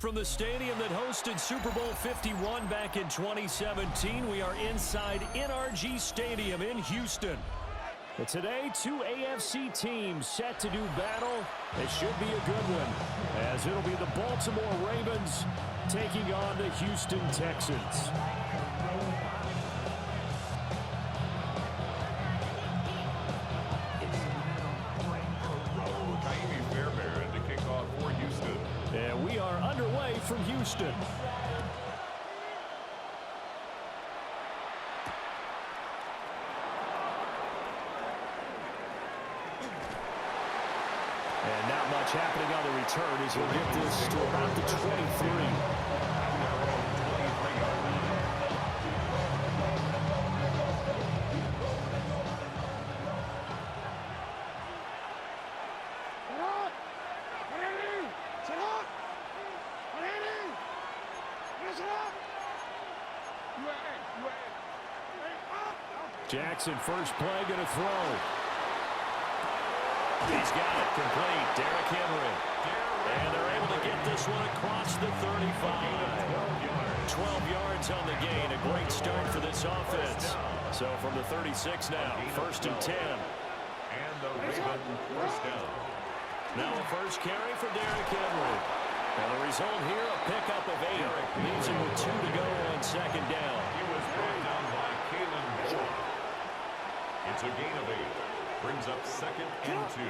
from the stadium that hosted Super Bowl 51 back in 2017. We are inside NRG Stadium in Houston. But today, two AFC teams set to do battle. It should be a good one, as it'll be the Baltimore Ravens taking on the Houston Texans. And we are underway from Houston. And not much happening on the return as he'll get this to about the 23. Jackson, first play, going to throw. He's got it complete. Derrick Henry. And they're able to get this one across the 35. 12 yards on the gain. A great start for this offense. So from the 36 now, first and 10. And the Ravens first down. Now a first carry for Derrick Henry. And the result here, a pickup of 8. Leaves him with 2 to go on second down. He was brought down by Kalen Jordan. It's a gain of 8. Brings up second and 2.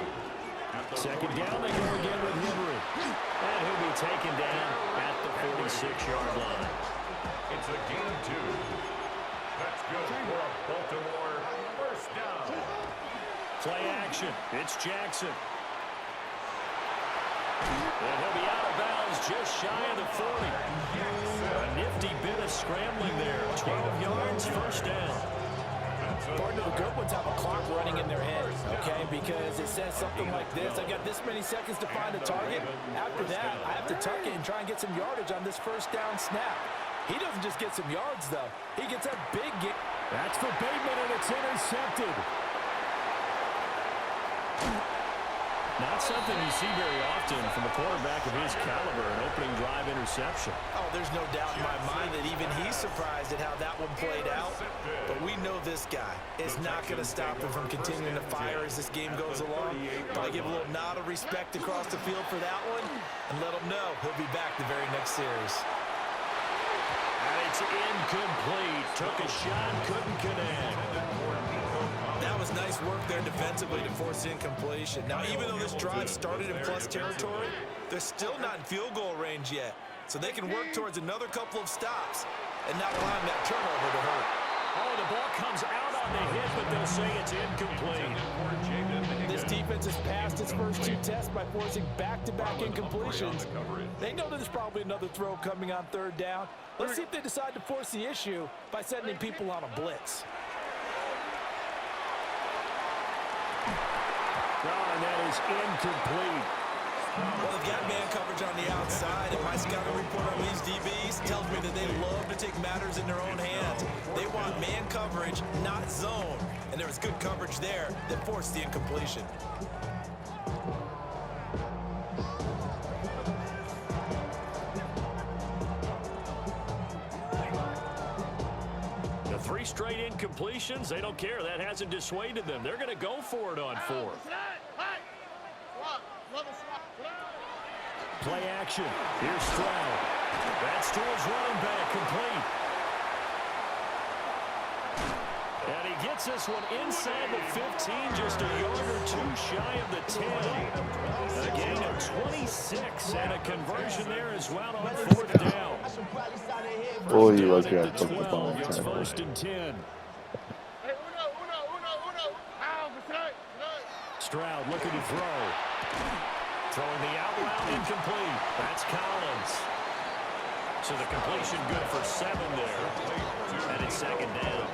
Second down, they go again with Henry. And he'll be taken down at the 46-yard line. It's a gain of 2. That's good for a Baltimore first down. Play action. It's Jackson. And he'll be out of bounds just shy of the 40. A nifty bit of scrambling there. 12 yards, first down. Part of the good ones have a clock running in their head, okay? Because it says something like this. I've got this many seconds to find a target. After that, I have to tuck it and try and get some yardage on this first down snap. He doesn't just get some yards, though. He gets a big game. That's for Bateman, and it's intercepted. Not something you see very often from a quarterback of his caliber, an opening drive interception. Oh, there's no doubt in my mind that even he's surprised at how that one played out. But we know this guy is not going to stop him from continuing to fire as this game goes along. Probably give a little nod of respect across the field for that one and let him know he'll be back the very next series. And it's incomplete. Took a shot, couldn't connect. That was nice work there defensively to force incompletion. Now, even though this drive started in plus territory, they're still not in field goal range yet. So they can work towards another couple of stops and not allowing that turnover to hurt. Oh, the ball comes out on the hit, but they'll say it's incomplete. This defense has passed its first 2 tests by forcing back-to-back incompletions. They know there's probably another throw coming on third down. Let's see if they decide to force the issue by sending people on a blitz. And that is incomplete. Well, they've got man coverage on the outside, and my scouting report on these DBs tells me that they love to take matters in their own hands. They want man coverage, not zone. And there was good coverage there that forced the incompletion. The 3 straight incompletions, they don't care. That hasn't dissuaded them. They're going to go for it on 4th. Play action. Here's Stroud. That's to his running back, complete. And he gets this one inside the 15, just a yard or 2 shy of the 10. A gain of 26, and a conversion there as well on 4th down. Oi, lagay At the 12, it's first and 10. Stroud looking to throw. Throwing the out route, incomplete. That's Collins. So the completion good for 7 there. And it's second down.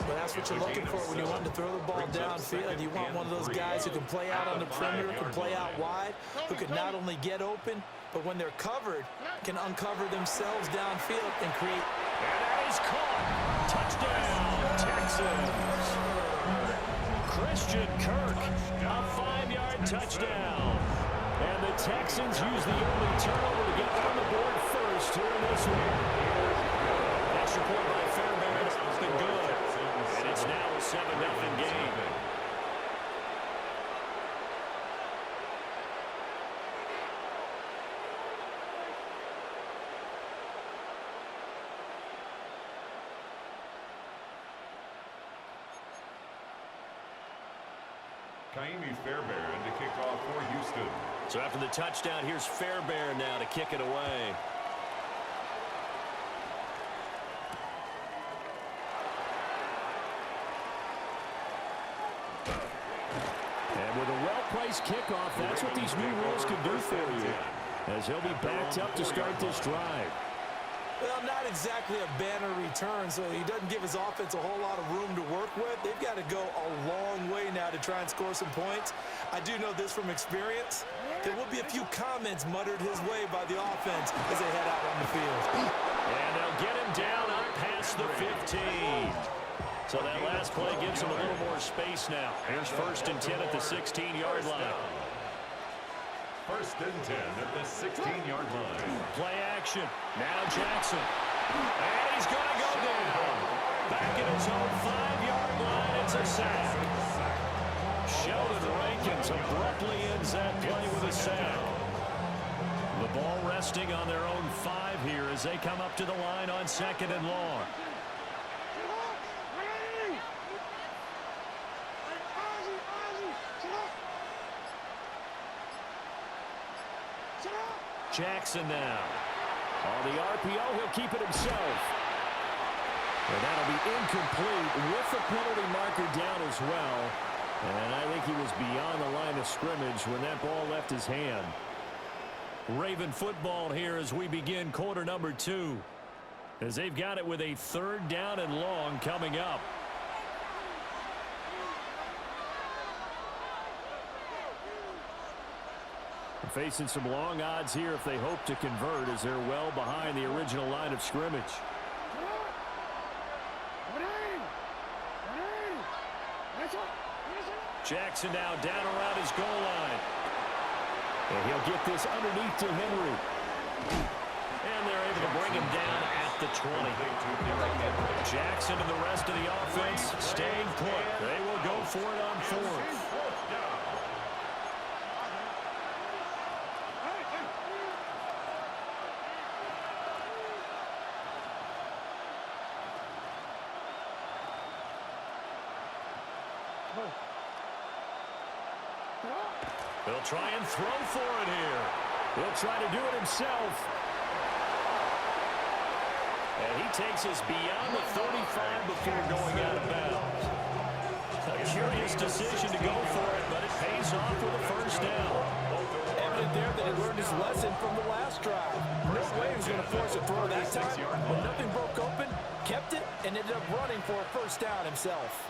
Well, that's what you're looking for when you want to throw the ball downfield. You want one of those guys who can play out on the perimeter, can play out wide, who can not only get open, but when they're covered, can uncover themselves downfield and create. And that is caught. Touchdown, Texans. Christian Kirk, a 5-yard touchdown. And the Texans use the early turnover to get on the board first here in this one. Extra point by Fairbairn has been good. And it's now a 7-0 game. Fairbairn to kick off for Houston. So after the touchdown, here's Fairbairn now to kick it away. And with a well-placed kickoff, that's what these new rules can do for you, as he'll be backed up to start this drive. Well, not exactly a banner return, so he doesn't give his offense a whole lot of room to work with. They've got to go a long way now to try and score some points. I do know this from experience. There will be a few comments muttered his way by the offense as they head out on the field. And they'll get him down up past the 15. So that last play gives him a little more space now. Here's 1st and 10 at the 16-yard line. 1st and 10 at the 16-yard line. Play action. Now Jackson. And he's going to go down. Back at his own 5-yard line. It's a sack. Sheldon Rankins abruptly ends that play with a sack. The ball resting on their own 5 here as they come up to the line on 2nd and long. Jackson now. On the RPO, he'll keep it himself. And that'll be incomplete with the penalty marker down as well. And I think he was beyond the line of scrimmage when that ball left his hand. Raven football here as we begin quarter number 2. As they've got it with a 3rd down and long coming up. Facing some long odds here if they hope to convert, as they're well behind the original line of scrimmage. Jackson now down around his goal line. And he'll get this underneath to Henry. And they're able to bring him down at the 20. Jackson and the rest of the offense staying put. They will go for it on 4th. He'll try and throw for it here. He'll try to do it himself. And he takes us beyond the 35 before going out of bounds. A curious decision to go for it, but it pays off with a 1st down. Evident there that he learned his lesson from the last drive. No way he was going to force a throw that time. When nothing broke open, kept it, and ended up running for a 1st down himself.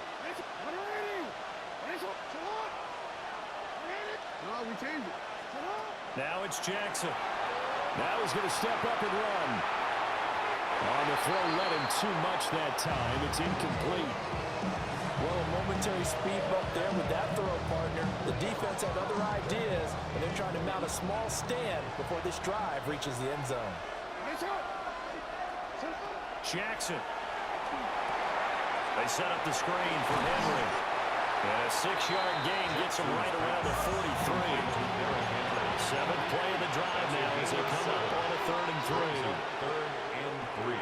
Now it's Jackson. Now he's going to step up and run. On the throw, let him too much that time. It's incomplete. Well, a momentary speed bump there with that throw, partner. The defense had other ideas, and they're trying to mount a small stand before this drive reaches the end zone. Jackson. They set up the screen for Henry. And a 6-yard gain gets him right around the 43. 7th play of the drive now as they come up on a 3rd and 3. 3rd and 3.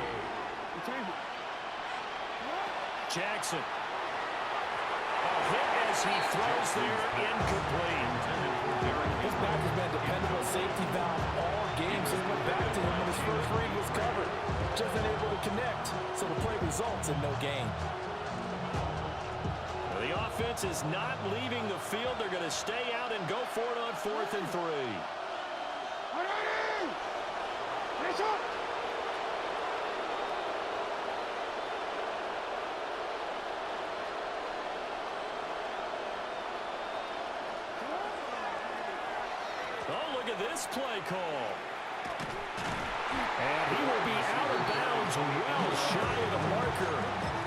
Jackson. A hit as he throws there, incomplete. His back has been a dependable safety valve all game, so he went back to him when his first read was covered. Just unable to connect, so the play results in no gain. The offense is not leaving the field. They're going to stay out and go for it on 4th and 3. Oh, look at this play call. And he will be out of bounds, well shy of the marker.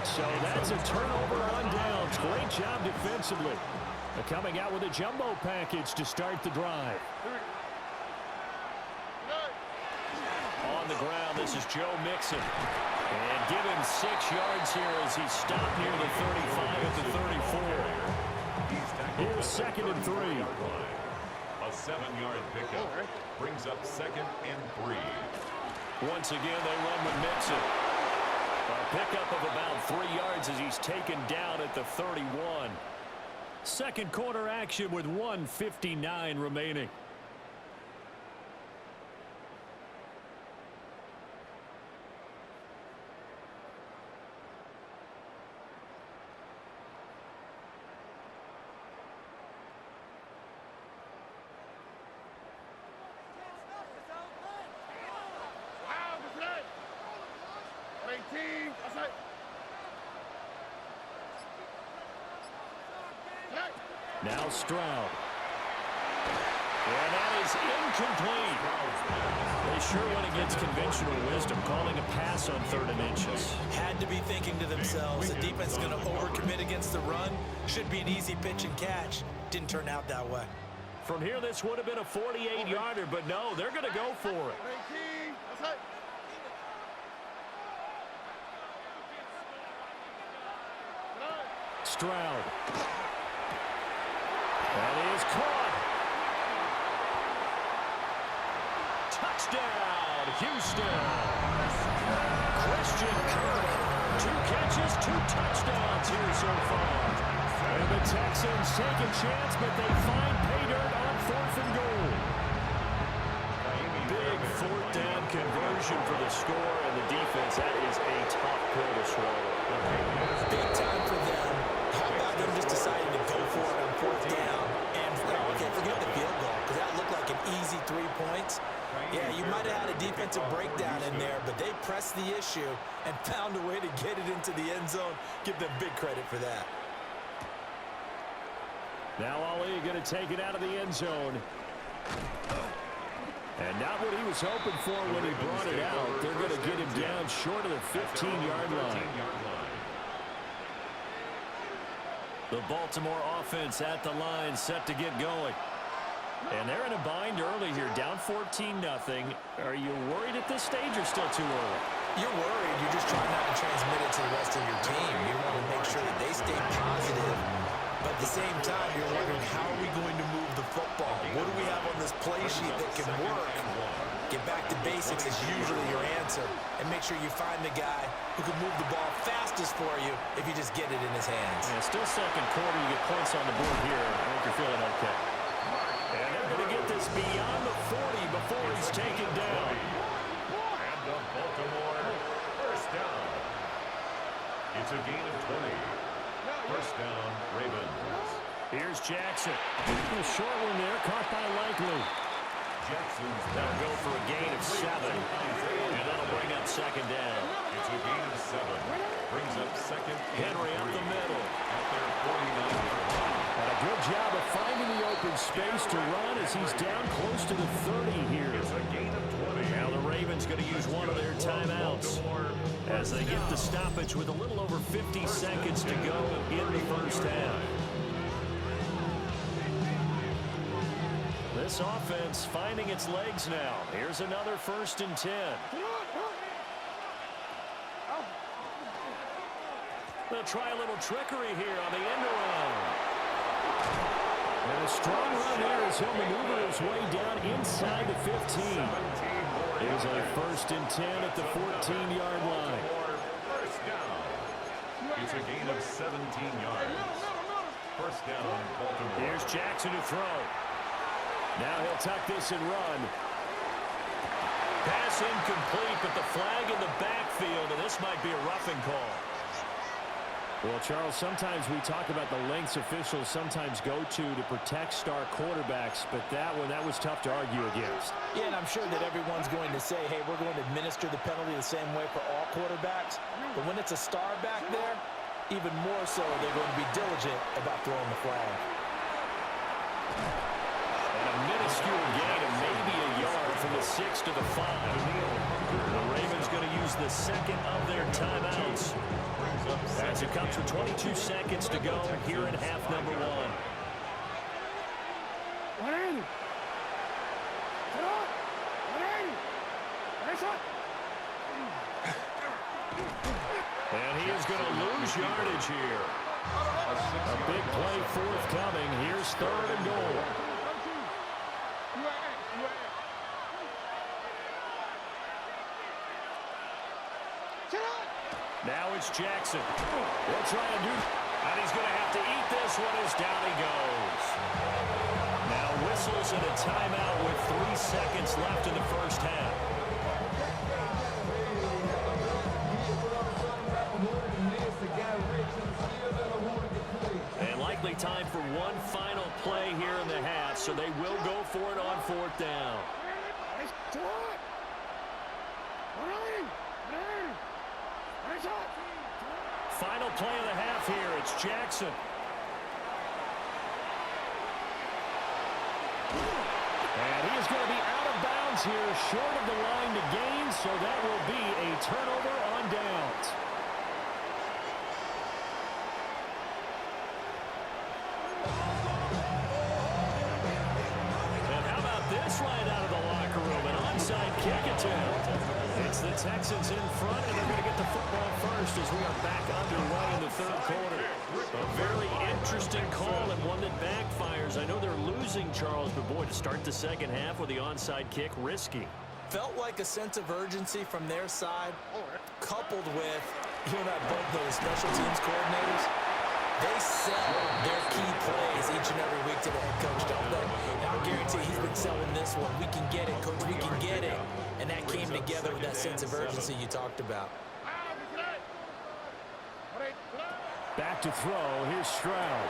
So that's a turnover on downs. Great job defensively. They're coming out with a jumbo package to start the drive. On the ground, this is Joe Mixon. And give him 6 yards here as he stopped near the 35 at the 34. Here's 2nd and 3. A 7-yard pickup brings up 2nd and 3. Once again, they run with Mixon. A pickup of about 3 yards as he's taken down at the 31. Second quarter action with 1:59 remaining. Now Stroud. And that is incomplete. They sure went against conventional wisdom, calling a pass on 3rd and inches. Had to be thinking to themselves, the defense is going to overcommit against the run. Should be an easy pitch and catch. Didn't turn out that way. From here, this would have been a 48-yarder, but no, they're going to go for it. Stroud. That is caught. Touchdown, Houston. Christian Kirk. 2 catches, 2 touchdowns here so far. And the Texans take a chance, but they find pay dirt on 4th and goal. Big 4th down conversion for the score, and the defense, that is a tough pill to swallow. Big time for them. How about them just deciding to go for it on 4th down? And, okay, forget the field goal, because that looked like an easy 3 points. Yeah, you might have had a defensive breakdown in there, but they pressed the issue and found a way to get it into the end zone. Give them big credit for that. Now Ali going to take it out of the end zone. And not what he was hoping for when he brought it out. They're going to get him down short of the 15-yard line. The Baltimore offense at the line, set to get going. And they're in a bind early here, down 14-0. Are you worried at this stage or still too early? You're worried. You're just trying not to transmit it to the rest of your team. You want to make sure that they stay positive. But at the same time, you're wondering, how are we going to move the football? What do we have on this play sheet that can work? Get back to basics is usually your answer. And make sure you find the guy who can move the ball fastest for you if you just get it in his hands. Yeah, still second quarter. You get points on the board here. I think you're feeling okay. And they're going to get this beyond the 40 before he's taken down. And the Baltimore first down. It's a gain of 20. First down, Ravens. Here's Jackson. A short one there, caught by Likely. Jackson's That'll go for a gain of 7. And that'll bring up 2nd down. It's a gain of 7. Brings up 2nd and Henry 3 up the middle. at their 49-yard line. And a good job of finding the open space to run as he's down close to the 30 here. It's a gain of 20. Now the Ravens going to use one of their timeouts as they get the stoppage with a little over 50 seconds to go in the first half. This offense finding its legs now. Here's another 1st and 10. They'll try a little trickery here on the end around. And a strong run there as he'll maneuver his way down inside the 15. Here's a 1st and 10 at the 14-yard line. First down. It's a gain of 17 yards. First down, Baltimore. Here's Jackson to throw. Now he'll tuck this and run. Pass incomplete, but the flag in the backfield, and this might be a roughing call. Well, Charles, sometimes we talk about the lengths officials sometimes go to protect star quarterbacks, but that was tough to argue against. Yeah, and I'm sure that everyone's going to say, hey, we're going to administer the penalty the same way for all quarterbacks. But when it's a star back there, even more so, they're going to be diligent about throwing the flag. And a minuscule gain of maybe a yard from the 6 seconds to the 5. The Ravens going to use the second of their timeouts as it comes with 22 seconds to go here in half number 1. And he is going to lose yardage here. A big play forthcoming. Here's 3rd and goal. Now it's Jackson. They'll try and do, and he's going to have to eat this one as down he goes. Now whistles and a timeout with 3 seconds left in the first half. And likely time for one final play here in the half, so they will go for it on 4th down. Final play of the half here. It's Jackson. And he is going to be out of bounds here, short of the line to gain, so that will be a turnover on downs. And how about this right out of the locker room? An onside kick attempt. It's the Texans in front, and they're going to get the football first as we are back underway in the 3rd quarter. A very interesting call and one that backfires. I know they're losing, Charles, but boy, to start the second half with the onside kick, risky. Felt like a sense of urgency from their side, coupled with, you and I both know the special teams coordinators. They sell their key plays each and every week to the head coach, don't they? And I'll guarantee he's been selling this one. We can get it, coach, we can get it. And that came together with that sense of urgency you talked about. Back to throw. Here's Stroud.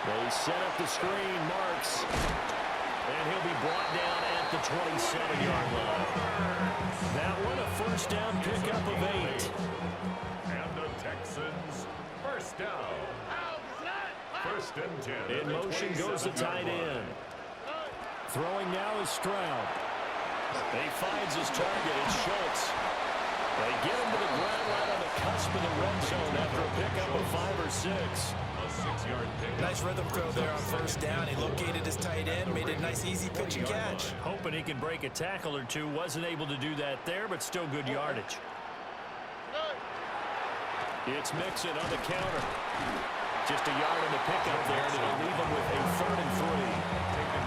They set up the screen. Marks. And he'll be brought down at the 27-yard line. That one, a first down pickup of 8. And the Texans, first down. 1st and 10. In motion goes the tight end. Throwing now is Stroud. He finds his target. It's Schultz. They get him to the ground right on the cusp of the red zone after a pickup of 5 or 6. A 6-yard pickup. Nice rhythm throw there on first down. He located his tight end, made a nice easy pitch and catch. Hoping he can break a tackle or two. Wasn't able to do that there, but still good yardage. It's Mixon on the counter. Just a yard on the pickup there, and it'll leave him with a 3rd and 3.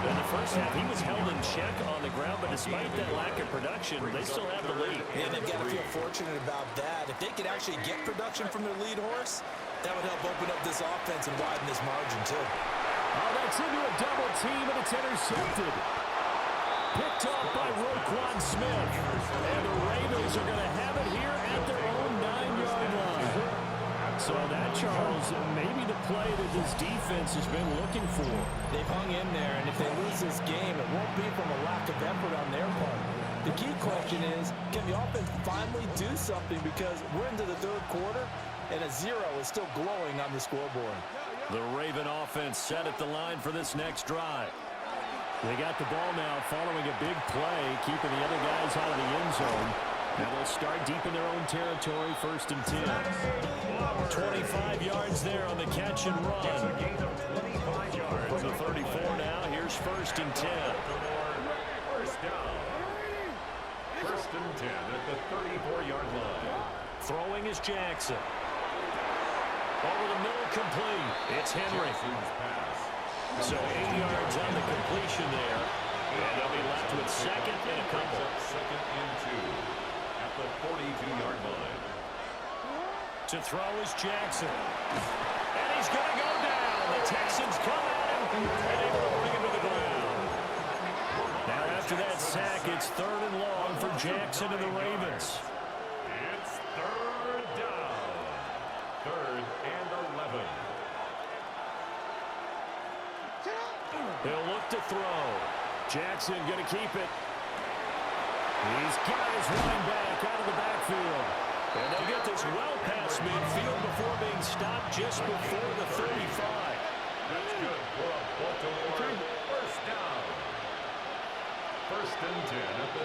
In the first half, he was held in check on the ground, but despite that lack of production, they still have the lead. Yeah, they've got to feel fortunate about that. If they could actually get production from their lead horse, that would help open up this offense and widen this margin, too. Oh, that's into a double team, and it's intercepted. Picked off by Roquan Smith. And the Ravens are going to have it here at their own 9-yard line. So that, Charles, maybe the play that this defense has been looking for. They've hung in there, and if they lose this game, it won't be from a lack of effort on their part. The key question is, can the offense finally do something? Because we're into the 3rd quarter, and a 0 is still glowing on the scoreboard. The Raven offense set at the line for this next drive. They got the ball now following a big play, keeping the other guys out of the end zone. And they'll start deep in their own territory, 1st and 10. 25 yards there on the catch and run. From the 34 now, here's 1st and 10. First down. 1st and 10 at the 34-yard line. Throwing is Jackson. Over the middle, complete. It's Henry. So 8 yards on the completion there. And they'll be left with 2nd and a couple. 2nd and 2. The 42-yard line. To throw is Jackson. And he's going to go down. The Texans come at him and able to bring him to the ground. Now after that sack, it's 3rd and long for Jackson and the Ravens. It's 3rd down. 3rd and 11. He'll look to throw. Jackson going to keep it. He's got his running back out of the backfield. And they'll get this well past midfield before being stopped just before the 35. That's good for a Baltimore first down. 1st and 10 at the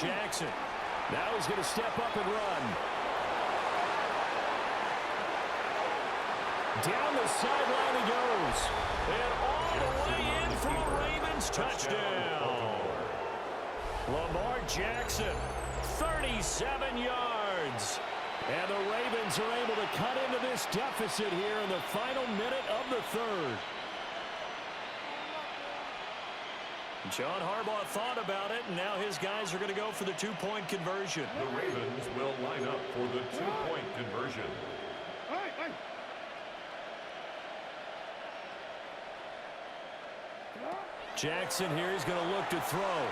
Jackson. Now he's going to step up and run. Down the sideline he goes. And all the way in for a Ravens touchdown. Lamar Jackson, 37 yards. And the Ravens are able to cut into this deficit here in the final minute of the third. John Harbaugh thought about it, and now his guys are going to go for the two-point conversion. The Ravens will line up for the two-point conversion. Jackson here is going to look to throw.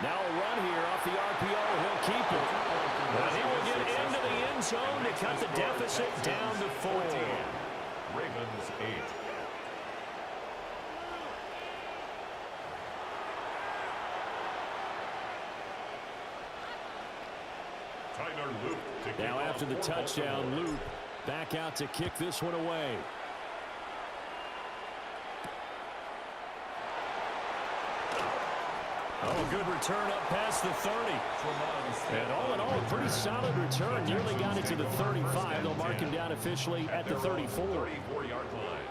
Now a run here off the RPO. He'll keep it. But he will get into the end zone to cut the deficit down to 4. Ravens 8. Now after the touchdown, Loop back out to kick this one away. Oh, good return up past the 30. And all in all, a pretty solid return. Nearly got it to the 35. They'll mark him down officially at the 34.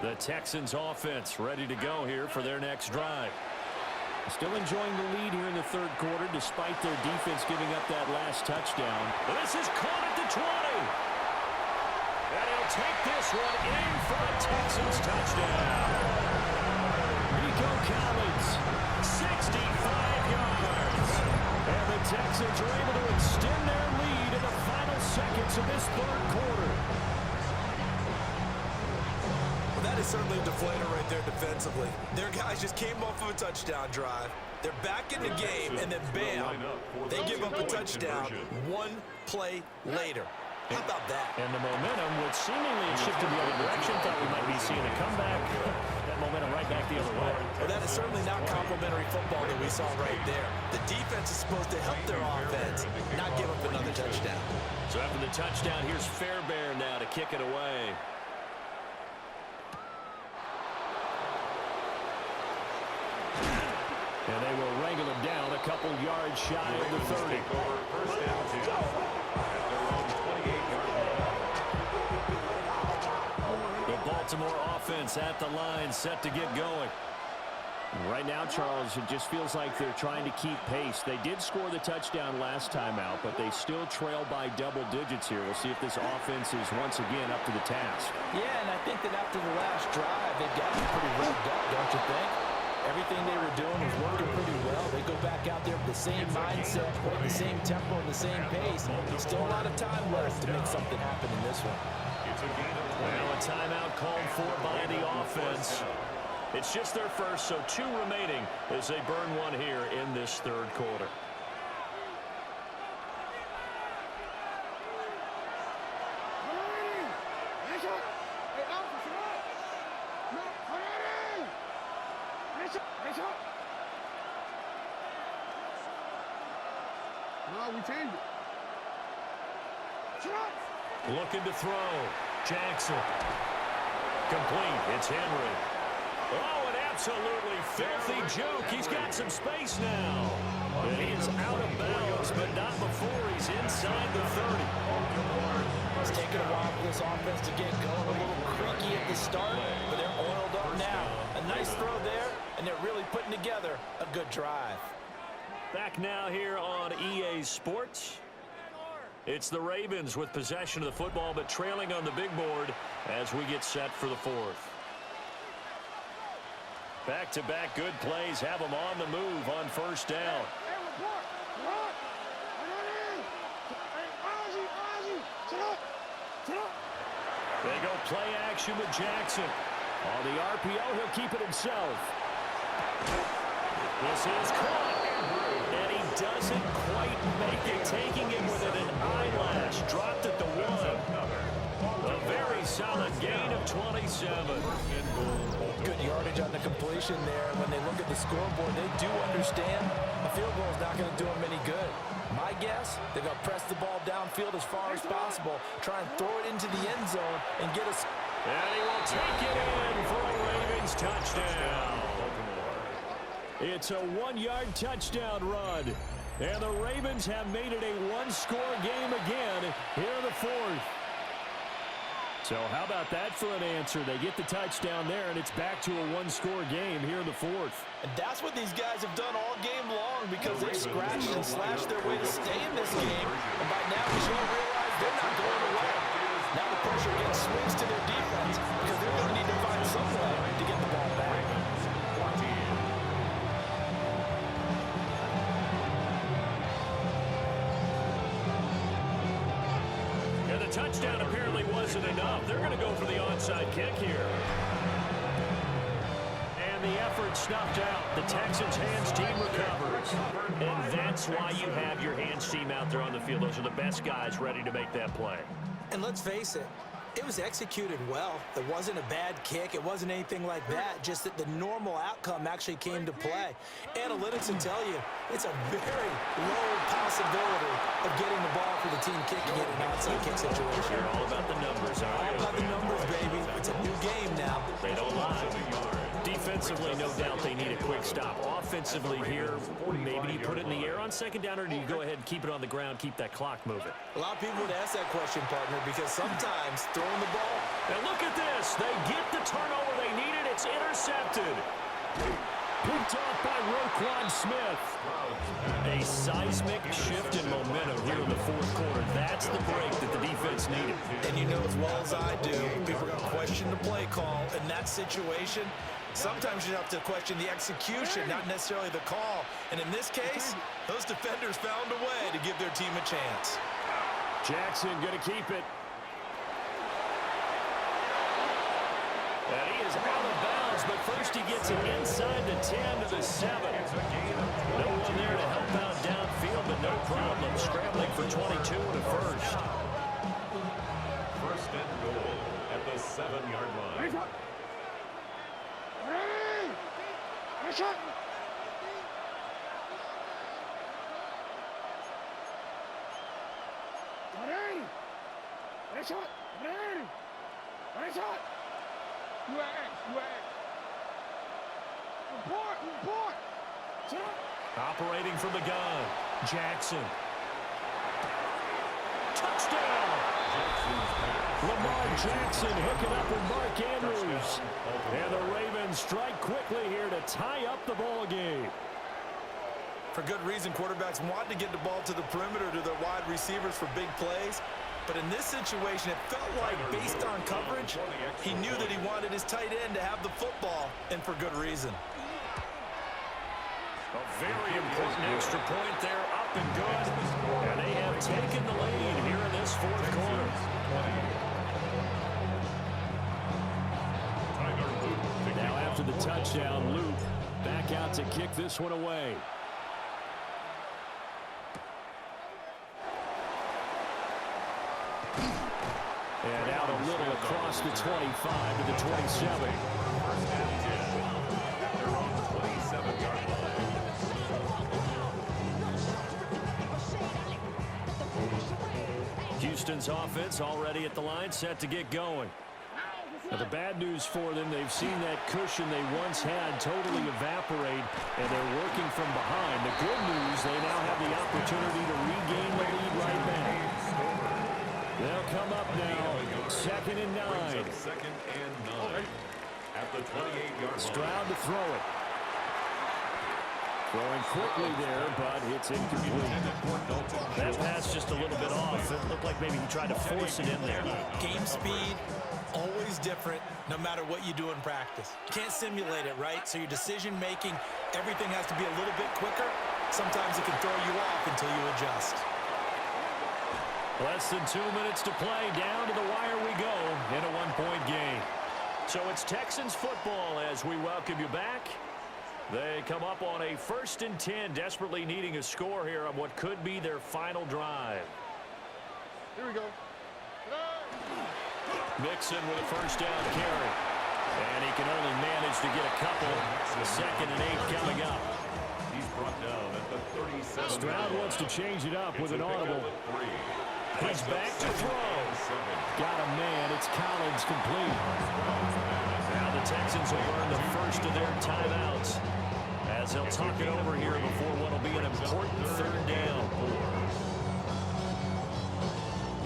The Texans offense ready to go here for their next drive. Still enjoying the lead here in the third quarter despite their defense giving up that last touchdown. This is caught at the 20. And he'll take this one in for a Texans touchdown. Nico Collins, 65 yards. And the Texans are able to extend their lead in the final seconds of this third quarter. That is certainly a deflator right there defensively. Their guys just came off of a touchdown drive. They're back in the game, and then bam, they give up a touchdown one play later. How about that? And the momentum would seemingly have shifted the other direction. Thought we might be seeing a comeback. That momentum right back the other way. Well, that is certainly not complimentary football that we saw right there. The defense is supposed to help their offense, not give up another touchdown. So after the touchdown, here's Fairbairn now to kick it away. And they will wrangle him down a couple yards shy of the 30. The Baltimore offense at the line, set to get going. Right now, Charles, it just feels like they're trying to keep pace. They did score the touchdown last time out, but they still trail by double digits here. We'll see if this offense is once again up to the task. Yeah, and I think that after the last drive, they've got them pretty revved up, don't you think? Everything they were doing was working pretty well. They go back out there with the same mindset, play the same tempo, and the same pace. There's still a lot of time left to make something happen in this one. Well, a timeout called for by the offense. It's just their first, so 2 remaining as they burn one here in this third quarter. Looking to throw. Jackson. Complete. It's Henry. Oh, an absolutely filthy juke. He's got some space now. And he is out of bounds, but not before he's inside the 30. It's taken a while for this offense to get going. A little creaky at the start, but they're oiled up now. A nice throw there, and they're really putting together a good drive. Back now here on EA Sports. It's the Ravens with possession of the football, but trailing on the big board as we get set for the fourth. Back-to-back good plays have them on the move on first down. They go play action with Jackson. On the RPO, he'll keep it himself. This is caught. And he doesn't quite make it, taking it within an eyelash. Dropped at the 1. A very solid gain of 27. Good yardage on the completion there. When they look at the scoreboard, they do understand a field goal is not going to do them any good. My guess, they're going to press the ball downfield as far as possible, try and throw it into the end zone and get us. And he will take it in for a Ravens touchdown. It's a 1-yard touchdown run. And the Ravens have made it a one-score game again here in the fourth. So how about that for an answer? They get the touchdown there, and it's back to a one-score game here in the fourth. And that's what these guys have done all game long because they've scratched and slashed their way to stay in this game. And by now, we should all realize they're not going away. Now the pressure again swings to their defense because they're going to need to find some way to get the ball back. And the touchdown apparently wasn't enough. They're going to go for the onside kick here. And the effort snuffed out. The Texans' hands team recovers. And that's why you have your hands team out there on the field. Those are the best guys ready to make that play. And let's face it, it was executed well. It wasn't a bad kick. It wasn't anything like that. Just that the normal outcome actually came to play. Analytics will tell you it's a very low possibility of getting the ball for the team kicking it in an outside kick situation. You're all about the numbers, All about the numbers, baby. It's a new game now. They don't lie. Defensively, no doubt they need a quick stop. Offensively here, maybe you put it in the air on second down, or do you go ahead and keep it on the ground, keep that clock moving? A lot of people would ask that question, partner, because sometimes throwing the ball. And look at this. They get the turnover they needed. It's intercepted. Picked off by Roquan Smith. A seismic shift in momentum here in the fourth quarter. That's the break that the defense needed. And you know as well as I do, people are going to question the play call in that situation. Sometimes you have to question the execution, not necessarily the call. And in this case, those defenders found a way to give their team a chance. Jackson going to keep it. And he is out of bounds, but first he gets it inside the 10 to the 7. No one there to help out downfield, but no problem. Scrambling for 22 and a first. First and goal at the 7-yard line. Operating from the gun, Jackson. Touchdown! Lamar Jackson hooking up with Mark Andrews. And the Ravens strike quickly here to tie up the ball game. For good reason, quarterbacks want to get the ball to the perimeter to their wide receivers for big plays. But in this situation, it felt like, based on coverage, he knew that he wanted his tight end to have the football, and for good reason. A very important extra point there, up and good. And they have taken the lead here in this fourth quarter. Now after the touchdown, Luke back out to kick this one away. And out a little across the 25 to the 27. They're on the 27-yard line. Houston's offense already at the line, set to get going. Now the bad news for them, they've seen that cushion they once had totally evaporate, and they're working from behind. The good news, they now have the opportunity to regain the lead right back. They'll come up now, 2nd and 9. 2nd and 9 at the 28-yard line. Stroud to throw it. Throwing quickly there, but it's incomplete. That pass just a little bit off. It looked like maybe he tried to force it in there. Game speed, always different, no matter what you do in practice. You can't simulate it, right? So your decision-making, everything has to be a little bit quicker. Sometimes it can throw you off until you adjust. Less than 2 minutes to play. Down to the wire we go in a one-point game. So it's Texans football as we welcome you back. They come up on a 1st and 10, desperately needing a score here on what could be their final drive. Here we go. Mixon with a first down carry. And he can only manage to get a couple. The 2nd and 8 coming up. He's brought down at the 37. Stroud wants to change it up with an audible. He's back to throw. Got a man. It's Collins complete. Now the Texans will earn the first of their timeouts as they'll talk it over here before what will be an important third down.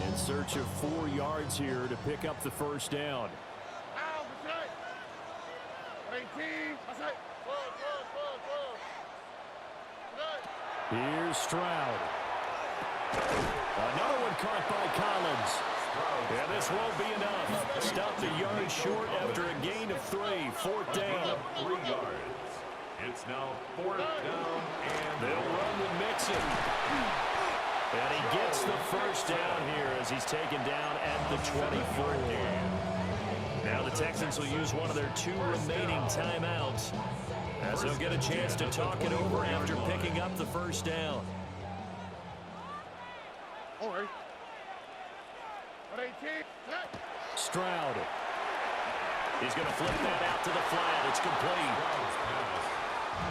In search of 4 yards here to pick up the first down. Here's Stroud. Another one caught by Collins. Yeah, this won't be enough. Stopped a yard short after a gain of 3. 4th down. 3 yards. It's now 4th down, and they'll run with Mixon. And he gets the first down here as he's taken down at the 24. Now the Texans will use one of their 2 remaining timeouts as they'll get a chance to talk it over after picking up the first down. Stroud. He's going to flip that out to the flat. It's complete.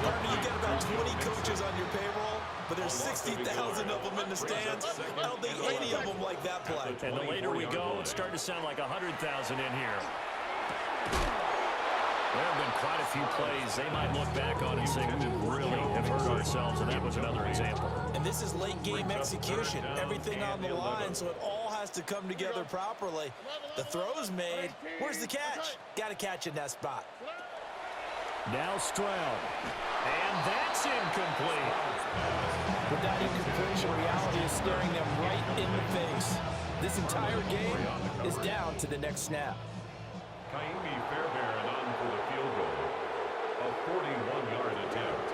Partner, you get about 20 coaches on your payroll, but there's 60,000 of them in the stands. I don't think any of them like that play. And the later we go, it's starting to sound like 100,000 in here. There have been quite a few plays they might look back on and say, we really have hurt ourselves, and that was another example. And this is late game execution. Everything on the line, so it all has to come together properly. The throw's made. Where's the catch? Got to catch in that spot. Now Stroud. And that's incomplete. With that incompletion, reality is staring them right in the face. This entire game is down to the next snap. Kaimi Fairbairn on for the field goal. A 41-yard attempt.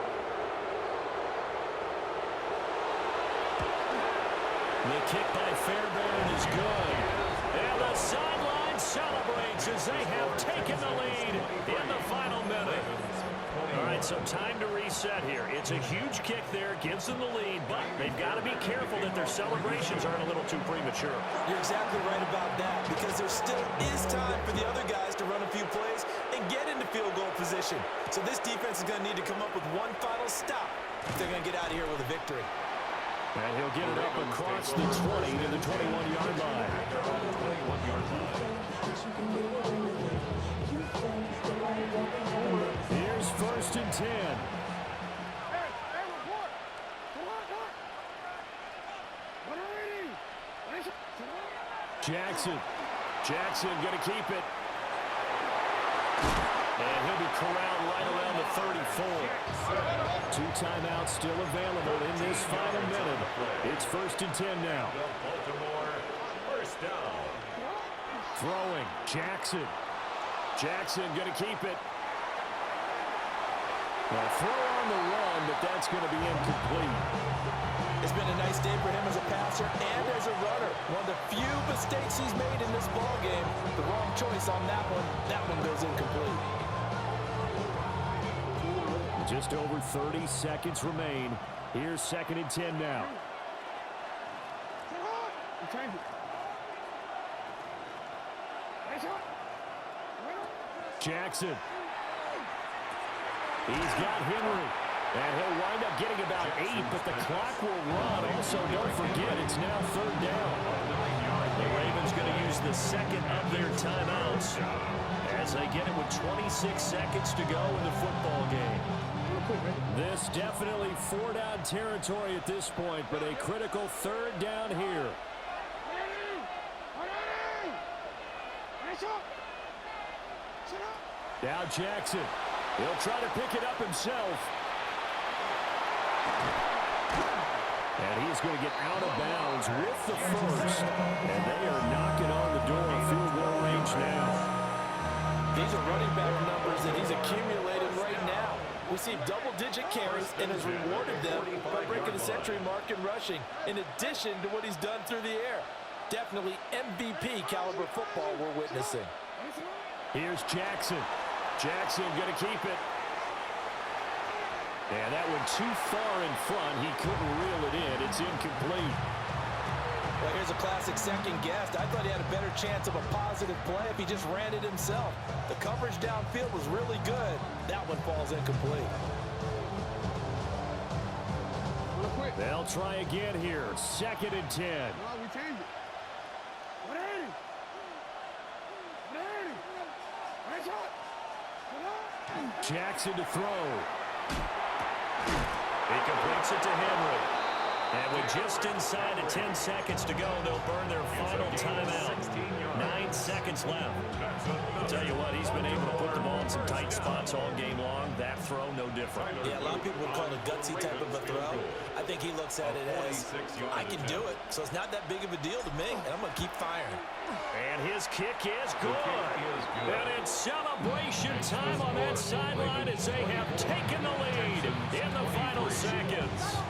The kick by Fairbairn is good. And the sideline celebrates as they have taken the lead in the final minute. All right, so time to reset here. It's a huge kick there, gives them the lead, but they've got to be careful that their celebrations aren't a little too premature. You're exactly right about that, because there still is time for the other guys to run a few plays and get into field goal position. So this defense is going to need to come up with one final stop if they're going to get out of here with a victory. And he'll get it up across the 20 to the 21-yard line. Here's 1st and 10. Jackson going to keep it. And he'll be corralled right around the 34. 2 timeouts still available in this final minute. It's 1st and 10 now. Baltimore, 1st down. Throwing, Jackson going to keep it. Well, throw on the run, but that's going to be incomplete. It's been a nice day for him as a passer and as a runner. One of the few mistakes he's made in this ball game. The wrong choice on that one. That one goes incomplete. Just over 30 seconds remain. Here's 2nd and 10 now. Jackson. He's got Henry. And he'll wind up getting about 8, but the clock will run. Also, don't forget, it's now 3rd down. The Ravens going to use the 2nd of their timeouts as they get it with 26 seconds to go in the football game. This definitely 4-down territory at this point, but a critical 3rd down here. Now Jackson. He'll try to pick it up himself. And he's going to get out of bounds with the first. And they are knocking on the door of field goal range now. These are running back numbers that he's accumulated right now. Received double-digit carries and has rewarded them by breaking the century mark in rushing, in addition to what he's done through the air. Definitely MVP caliber football we're witnessing. Here's Jackson. Jackson going to keep it. And that one too far in front. He couldn't reel it in. It's incomplete. Well, here's a classic second guess. I thought he had a better chance of a positive play if he just ran it himself. The coverage downfield was really good. That one falls incomplete. They'll try again here. 2nd and 10. Jackson to throw. He completes it to Henry. And with just inside of 10 seconds to go, they'll burn their final timeout. 9 seconds left. I'll tell you what, he's been able to put the ball in some tight spots all game long. That throw, no different. Yeah, a lot of people would call it a gutsy type of a throw. I think he looks at it as, I can do it, so it's not that big of a deal to me, and I'm going to keep firing. And his kick is good. And it's celebration time on that sideline as they have taken the lead in the final seconds.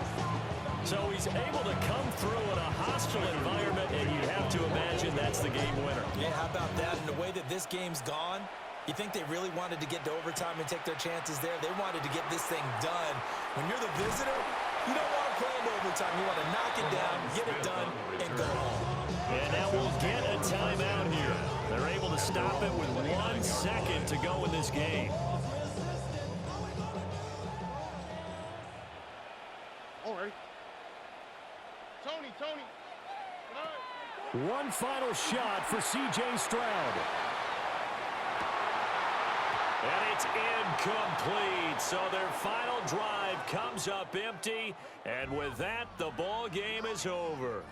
So he's able to come through in a hostile environment, and you have to imagine that's the game winner. Yeah, how about that? And the way that this game's gone, you think they really wanted to get to overtime and take their chances there? They wanted to get this thing done. When you're the visitor, you don't want to play into overtime. You want to knock it down, get it done, and go home. And now we'll get a timeout here. They're able to stop it with 1 second to go in this game. All right. Tony. One final shot for C.J. Stroud. And it's incomplete. So their final drive comes up empty. And with that, the ball game is over.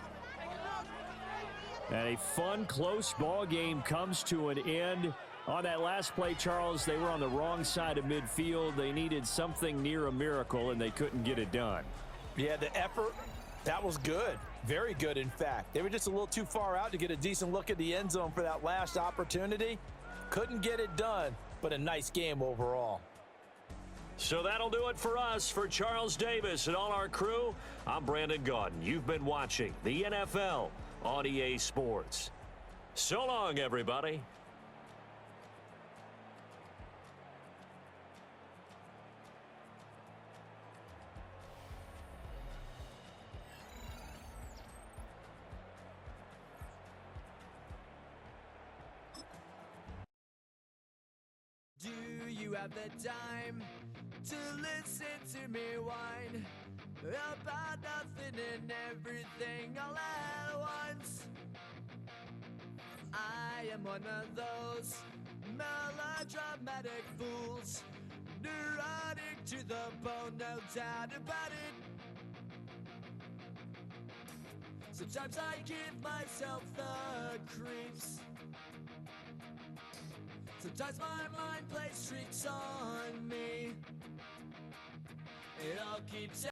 And a fun, close ball game comes to an end. On that last play, Charles, they were on the wrong side of midfield. They needed something near a miracle, and they couldn't get it done. Yeah, the effort, that was good. Very good, in fact. They were just a little too far out to get a decent look at the end zone for that last opportunity. Couldn't get it done, but a nice game overall. So that'll do it for us. For Charles Davis and all our crew, I'm Brandon Gaudin. You've been watching the NFL on EA Sports. So long, everybody. Do you have the time to listen to me whine about nothing and everything all at once? I am one of those melodramatic fools, neurotic to the bone, no doubt about it. Sometimes I give myself the creeps. Sometimes my mind plays tricks on me. It all keeps